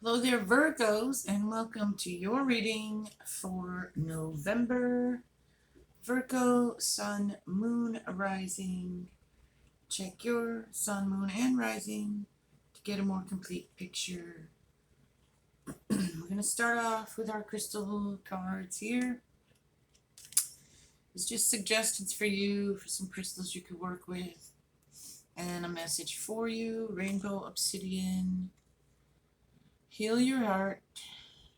Hello there, Virgos, and welcome to your reading for November. Virgo, Sun, Moon, Rising. Check your Sun, Moon, and Rising to get a more complete picture. We're going to start off with our crystal cards here. It's just suggestions for you for some crystals you could work with, and a message for you. Rainbow Obsidian. Heal your heart.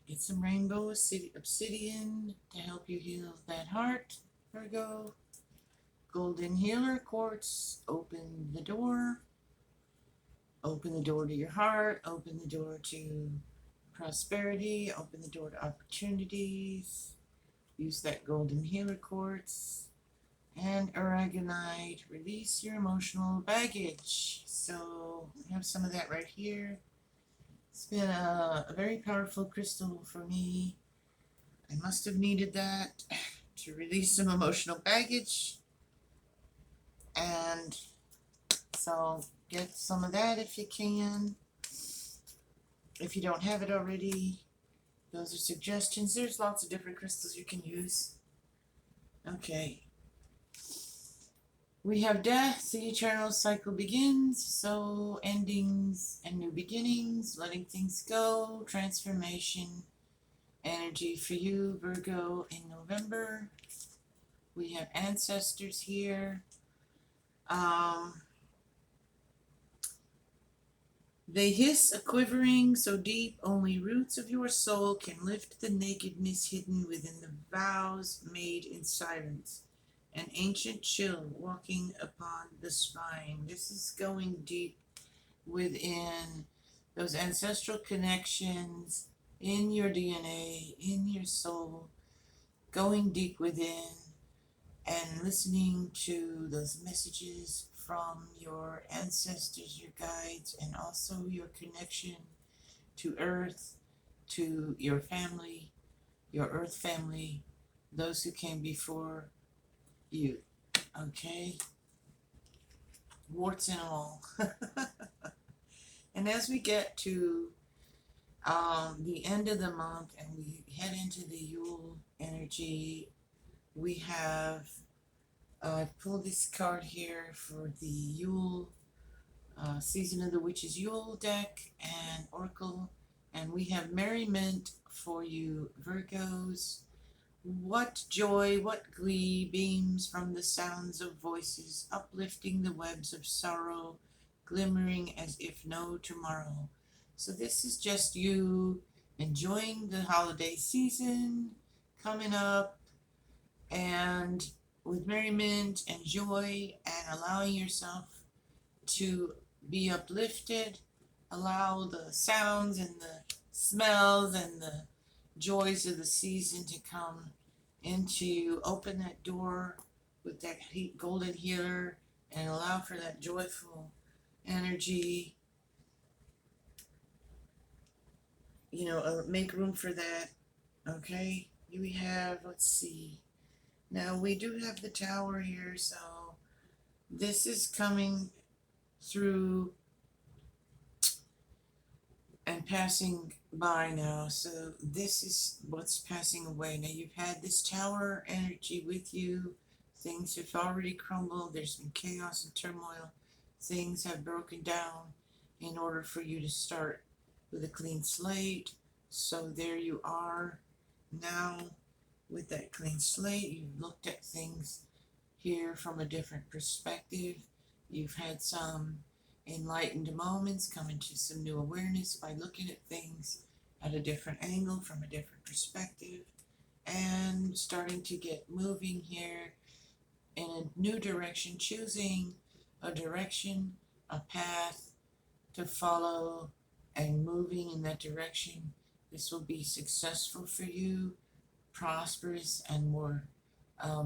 Get some rainbow obsidian to help you heal that heart, Virgo. Golden healer quartz. Open the door. Open the door to your heart. Open the door to prosperity. Open the door to opportunities. Use that golden healer quartz. And aragonite. Release your emotional baggage. So I have some of that right here. It's been a very powerful crystal for me. I must have needed that to release some emotional baggage. And so get some of that if you can. If you don't have it already, those are suggestions. There's lots of different crystals you can use. Okay. We have death, the eternal cycle begins, so endings and new beginnings, letting things go, transformation, energy for you, Virgo, in November. We have ancestors here. They hiss a quivering so deep only roots of your soul can lift the nakedness hidden within the vows made in silence. An ancient chill walking upon the spine. This is going deep within those ancestral connections in your DNA, in your soul, going deep within and listening to those messages from your ancestors, your guides, and also your connection to Earth, to your family, your Earth family, those who came before you. Okay? Warts and all. And as we get to the end of the month and we head into the Yule energy, we have I've pulled this card here for the Yule Season of the Witches Yule deck and Oracle, and we have merriment for you, Virgos. What joy, what glee beams from the sounds of voices, uplifting the webs of sorrow, glimmering as if no tomorrow. So this is just you enjoying the holiday season coming up, and with merriment and joy, and allowing yourself to be uplifted. Allow the sounds and the smells and the joys of the season to come into you. Open that door with that golden healer and allow for that joyful energy. Make room for that. Okay, we have, let's see. Now we do have the tower here, so this is coming through and passing by now. So this is what's passing away. Now you've had this tower energy with you. Things have already crumbled. There's been chaos and turmoil. Things have broken down in order for you to start with a clean slate. So there you are now with that clean slate. You've looked at things here from a different perspective. You've had some enlightened moments, coming to some new awareness by looking at things at a different angle, from a different perspective, and starting to get moving here in a new direction, choosing a direction, a path to follow, and moving in that direction. This will be successful for you, prosperous, and more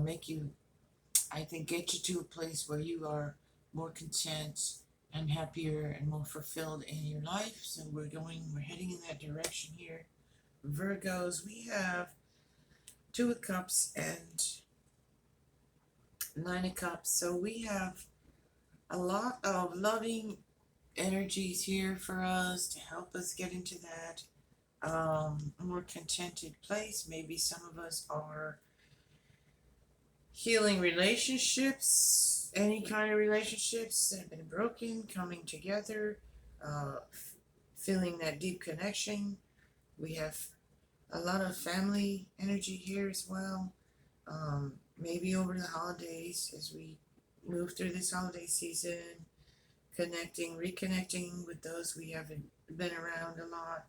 make you, I think, get you to a place where you are more content and happier and more fulfilled in your life. So we're heading in that direction here. Virgos, we have Two of Cups and Nine of Cups. So we have a lot of loving energies here for us to help us get into that more contented place. Maybe some of us are healing relationships, any kind of relationships that have been broken, coming together, feeling that deep connection. We have a lot of family energy here as well. Maybe over the holidays, as we move through this holiday season, reconnecting with those we haven't been around a lot.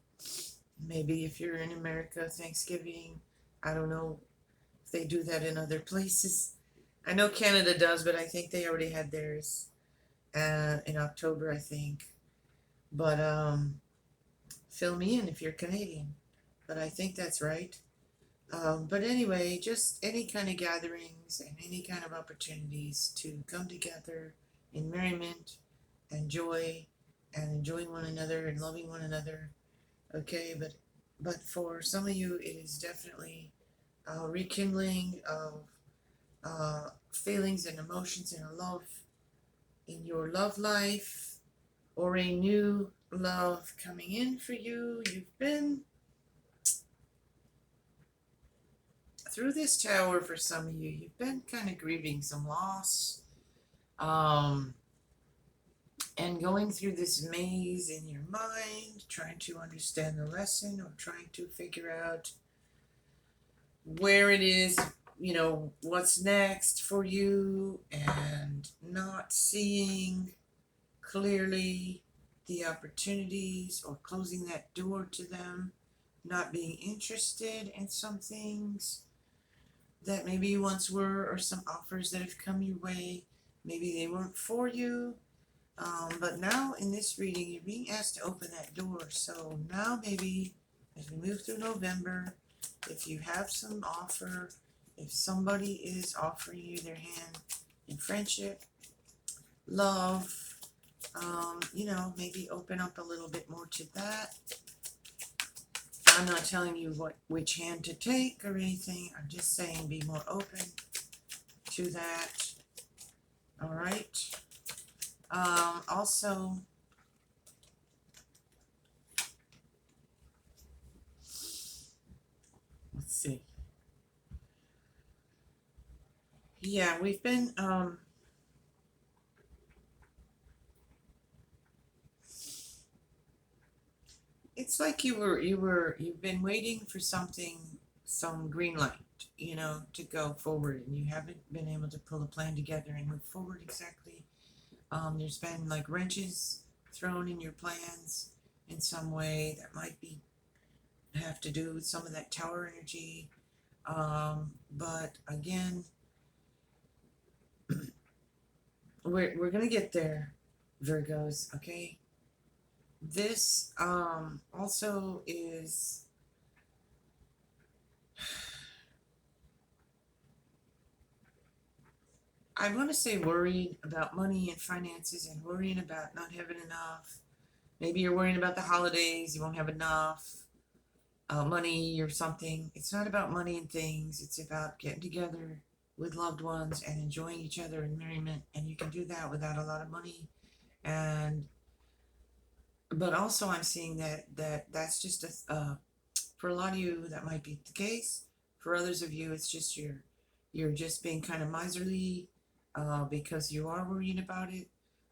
Maybe if you're in America, Thanksgiving, I don't know if they do that in other places. I know Canada does, but I think they already had theirs in October, I think. But fill me in if you're Canadian. But I think that's right. But anyway, just any kind of gatherings and any kind of opportunities to come together in merriment and joy and enjoying one another and loving one another. Okay, but for some of you, it is definitely a rekindling of feelings and emotions and a love in your love life, or a new love coming in for you. You've been through this tower for some of you. You've been kind of grieving some loss, and going through this maze in your mind, trying to understand the lesson or trying to figure out where it is, what's next for you, and not seeing clearly the opportunities or closing that door to them, not being interested in some things that maybe you once were, or some offers that have come your way. Maybe they weren't for you, but now in this reading, you're being asked to open that door. So now maybe as we move through November, if you have some offer, if somebody is offering you their hand in friendship, love, maybe open up a little bit more to that. I'm not telling you which hand to take or anything. I'm just saying be more open to that. All right. Also, let's see. Yeah, we've been it's like you've been waiting for some green light, to go forward, and you haven't been able to pull a plan together and move forward exactly. There's been like wrenches thrown in your plans in some way that might have to do with some of that tower energy. But again, we're gonna get there, Virgos, okay? This also is I want to say worried about money and finances and worrying about not having enough. Maybe you're worrying about the holidays, you won't have enough money or something. It's not about money and things, it's about getting together with loved ones and enjoying each other in merriment, and you can do that without a lot of money. And but also I'm seeing that's just for a lot of you that might be the case. For others of you, it's just you're just being kind of miserly because you are worrying about it,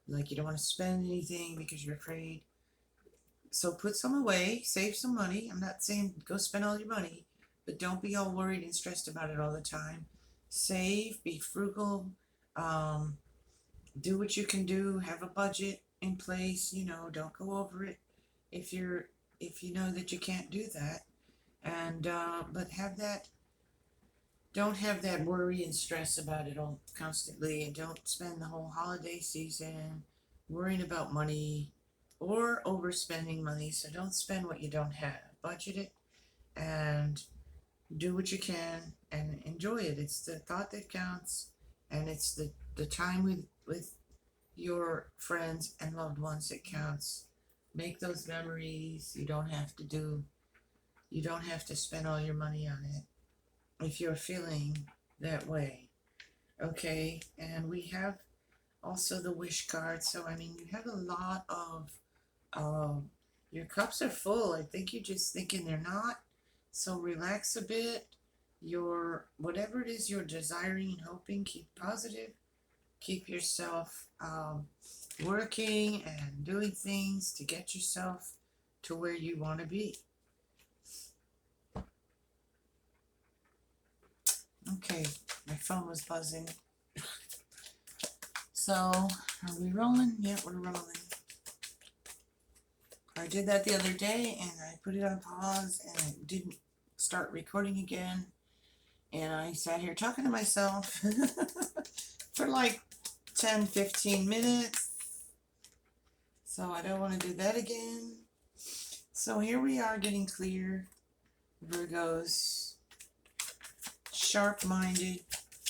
like you don't want to spend anything because you're afraid. So put some away, save some money. I'm not saying go spend all your money, but don't be all worried and stressed about it all the time. Save, be frugal, um, do what you can do, have a budget in place, don't go over it if you know that you can't do that. And but don't have that worry and stress about it all constantly, and don't spend the whole holiday season worrying about money or overspending money. So don't spend what you don't have. Budget it and do what you can and enjoy it. It's the thought that counts, and it's the time with your friends and loved ones that counts. Make those memories. You don't have to spend all your money on it if you're feeling that way. Okay, and we have Also the wish card. So, I mean, you have a lot of, your cups are full. I think you're just thinking they're not. So relax a bit. Whatever it is you're desiring and hoping, keep positive. Keep yourself working and doing things to get yourself to where you want to be. Okay, my phone was buzzing. So, are we rolling? Yeah, we're rolling. I did that the other day and I put it on pause and it didn't start recording again. And I sat here talking to myself for like 10-15 minutes. So I don't want to do that again. So here we are getting clear, Virgos, sharp-minded,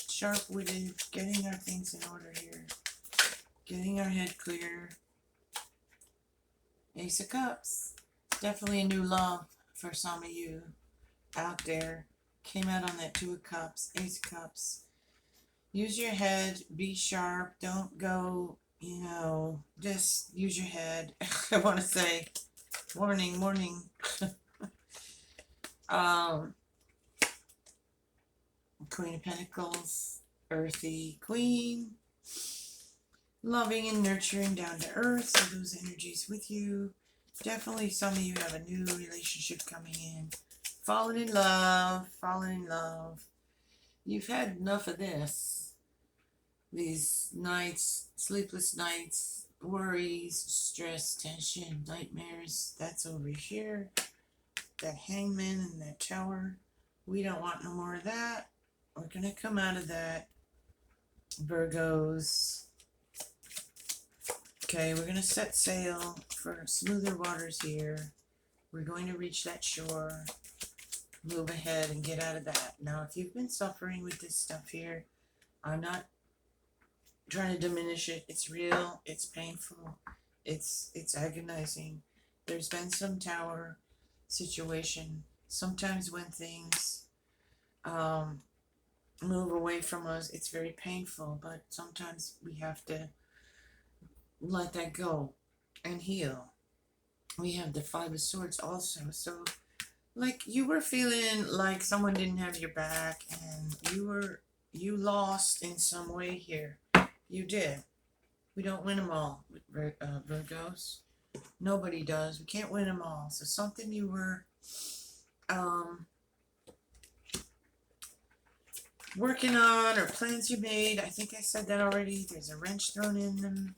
sharp-witted, getting our things in order here, getting our head clear. Ace of Cups, definitely a new love for some of you out there. Came out on that Two of Cups, Ace of Cups. Use your head, be sharp, don't go, just use your head. I want to say, warning, warning. Queen of Pentacles, earthy queen, loving and nurturing, down to earth, so those energies with you. Definitely some of you have a new relationship coming in. Falling in love, falling in love. You've had enough of this. These nights, sleepless nights, worries, stress, tension, nightmares, that's over here. That hangman and that tower, we don't want no more of that. We're going to come out of that, Virgos. Okay, we're going to set sail for smoother waters here. We're going to reach that shore, move ahead and get out of that. Now, if you've been suffering with this stuff here, I'm not trying to diminish it. It's real. It's painful. It's agonizing. There's been some tower situation. Sometimes when things move away from us, it's very painful, but sometimes we have to let that go and heal. We have the Five of Swords also. So, like, you were feeling like someone didn't have your back and you lost in some way here. You did. We don't win them all, Virgos. Nobody does. We can't win them all. So something you were working on, or plans you made, I think I said that already. There's a wrench thrown in them.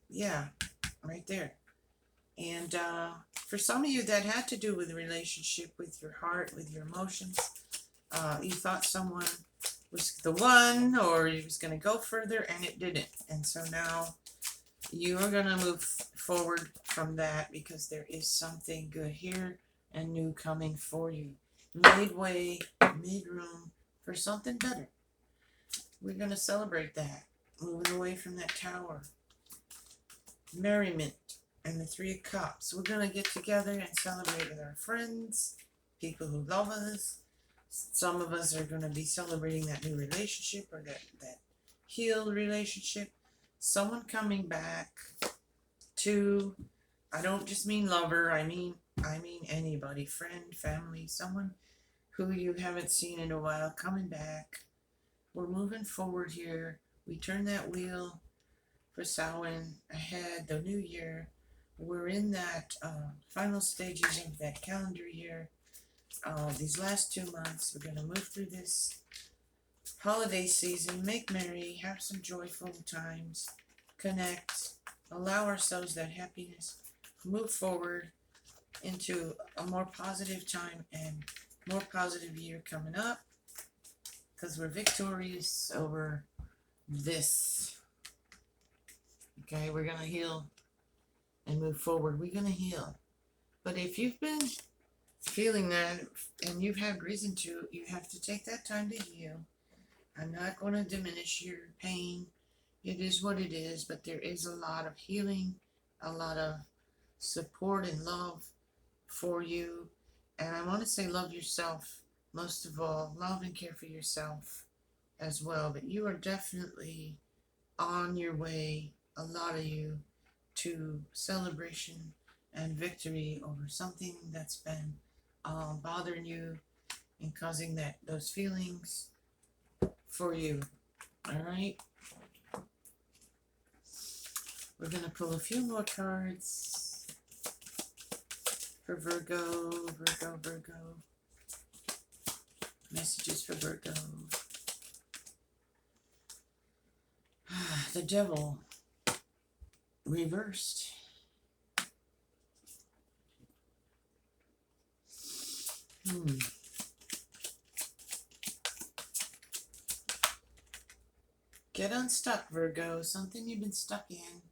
Yeah, right there. And for some of you, that had to do with a relationship, with your heart, with your emotions. You thought someone was the one, or you was going to go further, and it didn't. And so now you are going to move forward from that, because there is something good here and new coming for you. Made way, made room for something better. We're going to celebrate that. Moving away from that tower. Merriment and the Three of Cups. We're going to get together and celebrate with our friends, people who love us. Some of us are going to be celebrating that new relationship, or that healed relationship. Someone coming back to, I don't just mean lover, I mean anybody, friend, family, someone who you haven't seen in a while, coming back. We're moving forward here. We turn that wheel for Samhain ahead, the new year. We're in that final stages of that calendar year. These last 2 months, we're going to move through this holiday season, make merry, have some joyful times, connect, allow ourselves that happiness, move forward into a more positive time and more positive year coming up, because we're victorious over this. Okay, we're going to heal and move forward. We're going to heal. But if you've been feeling that and you've had reason to, you have to take that time to heal. I'm not going to diminish your pain. It is what it is, but there is a lot of healing, a lot of support and love for you. And I want to say love yourself most of all. Love and care for yourself as well. But you are definitely on your way, a lot of you, to celebration and victory over something that's been bothering you and causing those feelings for you. All right. We're going to pull a few more cards for Virgo, Virgo, Virgo. Messages for Virgo. The Devil reversed. Get unstuck, Virgo. Something you've been stuck in.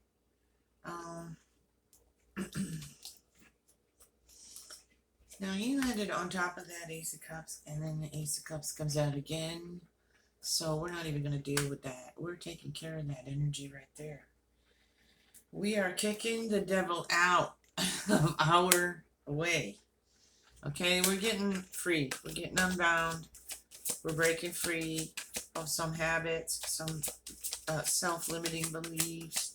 Now he landed on top of that Ace of Cups, and then the Ace of Cups comes out again. So we're not even going to deal with that. We're taking care of that energy right there. We are kicking the devil out of our way. Okay, we're getting free. We're getting unbound. We're breaking free of some habits, some self-limiting beliefs,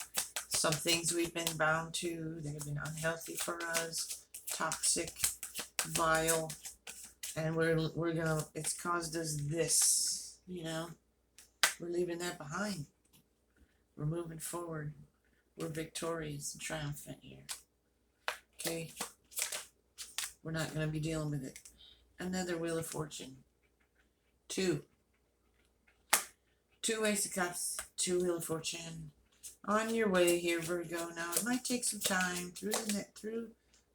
some things we've been bound to that have been unhealthy for us, toxic, vile, and we're gonna, it's caused us this, you know. We're leaving that behind. We're moving forward. We're victorious and triumphant here. Okay? We're not going to be dealing with it. Another Wheel of Fortune. Two Ace of Cups, 2 Wheel of Fortune. On your way here, Virgo. Now, it might take some time through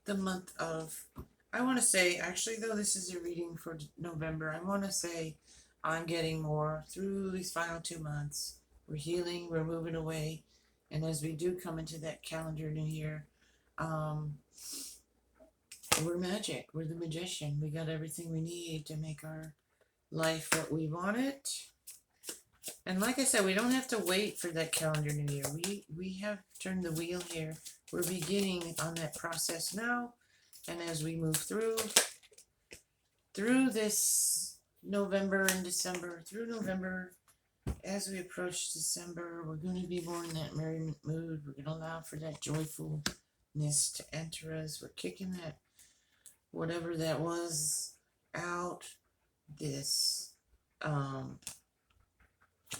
the month of, I want to say, actually, though, this is a reading for November. I want to say I'm getting more through these final 2 months. We're healing, we're moving away. And as we do come into that calendar new year, we're magic. We're the magician. We got everything we need to make our life what we want it. And like I said, we don't have to wait for that calendar new year. We have turned the wheel here. We're beginning on that process now. And as we move through this November and December, through November, as we approach December, we're going to be more in that merriment mood. We're going to allow for that joyfulness to enter us. We're kicking that, whatever that was, out. This,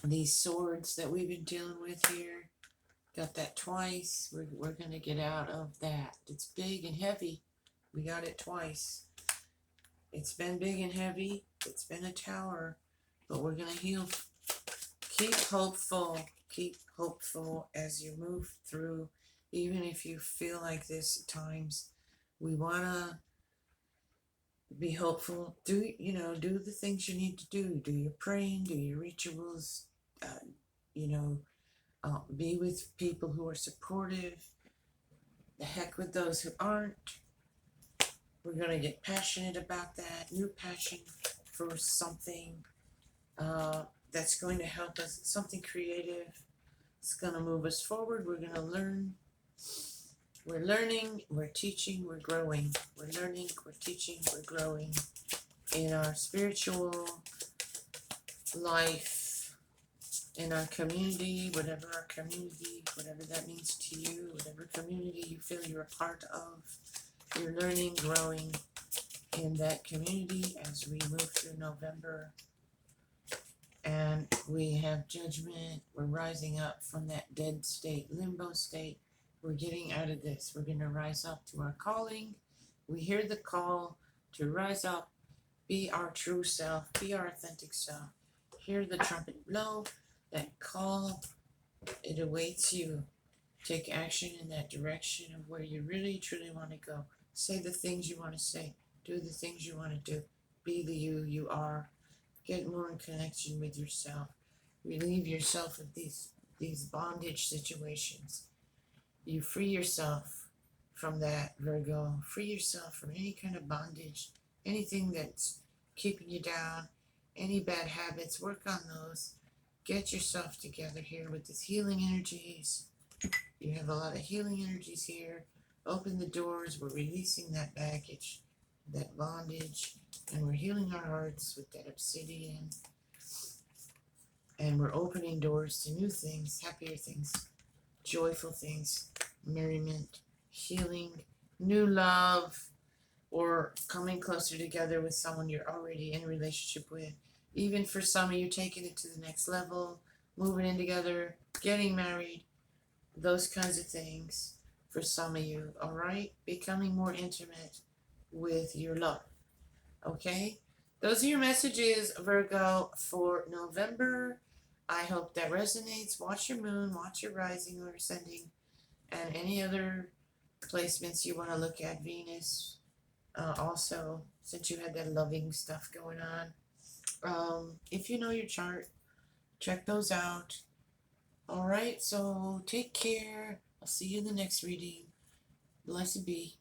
these swords that we've been dealing with here. Got that twice. We're going to get out of that. It's big and heavy. We got it twice. It's been big and heavy. It's been a tower. But we're going to heal. Keep hopeful. Keep hopeful as you move through. Even if you feel like this at times. We want to be hopeful. Do the things you need to do. Do your praying. Do your rituals. Be with people who are supportive. The heck with those who aren't. We're going to get passionate about that. New passion for something that's going to help us. Something creative. It's going to move us forward. We're going to learn. We're learning. We're teaching. We're growing. We're learning. We're teaching. We're growing in our spiritual life. In our community, whatever that means to you, whatever community you feel you're a part of, you're learning, growing in that community as we move through November. And we have judgment. We're rising up from that dead state, limbo state. We're getting out of this. We're going to rise up to our calling. We hear the call to rise up, be our true self, be our authentic self. Hear the trumpet blow. That call, it awaits you. Take action in that direction of where you really, truly want to go. Say the things you want to say. Do the things you want to do. Be the you are. Get more in connection with yourself. Relieve yourself of these bondage situations. You free yourself from that, Virgo. Free yourself from any kind of bondage. Anything that's keeping you down. Any bad habits. Work on those. Get yourself together here with these healing energies. You have a lot of healing energies here. Open the doors. We're releasing that baggage, that bondage, and we're healing our hearts with that obsidian. And we're opening doors to new things, happier things, joyful things, merriment, healing, new love, or coming closer together with someone you're already in a relationship with. Even for some of you, taking it to the next level, moving in together, getting married, those kinds of things for some of you, all right? Becoming more intimate with your love, okay? Those are your messages, Virgo, for November. I hope that resonates. Watch your moon, watch your rising or ascending, and any other placements you want to look at. Venus, also, since you had that loving stuff going on. If you know your chart, check those out. All right, so take care. I'll see you in the next reading. Blessed be.